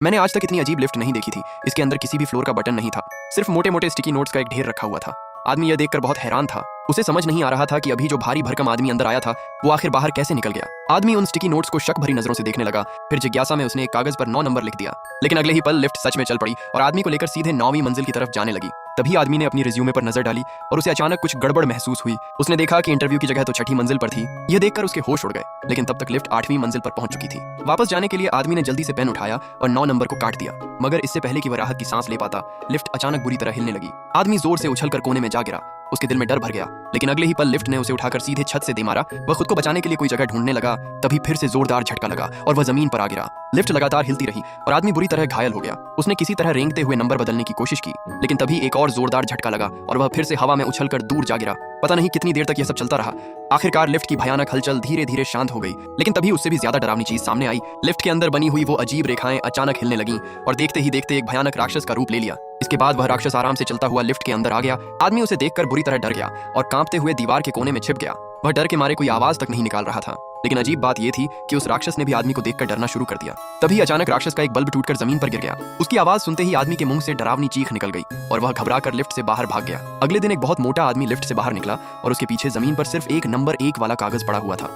मैंने आज तक इतनी अजीब लिफ्ट नहीं देखी थी। इसके अंदर किसी भी फ्लोर का बटन नहीं था, सिर्फ मोटे मोटे स्टिकी नोट्स का एक ढेर रखा हुआ था। आदमी यह देखकर बहुत हैरान था। उसे समझ नहीं आ रहा था कि अभी जो भारी भरकम आदमी अंदर आया था वो आखिर बाहर कैसे निकल गया। आदमी उन स्टिकी नोट्स को शक भरी नजरों से देखने लगा। फिर जिज्ञासा में उसने एक कागज पर 9 नंबर लिख दिया। लेकिन अगले ही पल लिफ्ट सच में चल पड़ी और आदमी को लेकर सीधे 9वीं मंजिल की तरफ जाने लगी। तभी आदमी ने अपनी रिज्यूमे पर नजर डाली और उसे अचानक कुछ गड़बड़ महसूस हुई। उसने देखा कि इंटरव्यू की जगह तो 6ठी मंजिल पर थी। यह देखकर उसके होश उड़ गए, लेकिन तब तक लिफ्ट 8वीं मंजिल पर पहुंच चुकी थी। वापस जाने के लिए आदमी ने जल्दी से पेन उठाया और 9 नंबर को काट दिया। मगर इससे पहले कि वह राहत की सांस ले पाता, लिफ्ट अचानक बुरी तरह हिलने लगी। आदमी जोर से उछलकर कोने में जा गिरा। उसके दिल में डर भर गया, लेकिन अगले ही पल लिफ्ट ने उसे उठाकर सीधे छत से दे मारा। वह खुद को बचाने के लिए कोई जगह ढूंढने लगा। तभी फिर से जोरदार झटका लगा और वह जमीन पर आ गिरा। लिफ्ट लगातार हिलती रही और आदमी बुरी तरह घायल हो गया। उसने किसी तरह रेंगते हुए नंबर बदलने की कोशिश की, लेकिन तभी एक और जोरदार झटका लगा और वह फिर से हवा में उछलकर दूर जा गिरा। पता नहीं कितनी देर तक यह सब चलता रहा। आखिरकार लिफ्ट की भयानक हलचल धीरे धीरे शांत हो गई, लेकिन तभी उससे भी ज्यादा डरावनी चीज सामने आई। लिफ्ट के अंदर बनी हुई वो अजीब रेखाएं अचानक हिलने लगीं और देखते ही देखते एक भयानक राक्षस का रूप ले लिया। इसके बाद वह राक्षस आराम से चलता हुआ लिफ्ट के अंदर आ गया। आदमी उसे देखकर बुरी तरह डर गया और कांपते हुए दीवार के कोने में छिप गया। वह डर के मारे कोई आवाज तक नहीं निकाल रहा था। लेकिन अजीब बात यह थी कि उस राक्षस ने भी आदमी को देखकर डरना शुरू कर दिया। तभी अचानक राक्षस का एक बल्ब टूटकर जमीन पर गिर गया। उसकी आवाज सुनते ही आदमी के मुंह से डरावनी चीख निकल गई और वह घबराकर लिफ्ट से बाहर भाग गया। अगले दिन एक बहुत मोटा आदमी लिफ्ट से बाहर निकला और उसके पीछे जमीन पर सिर्फ एक नंबर 1 वाला कागज पड़ा हुआ था।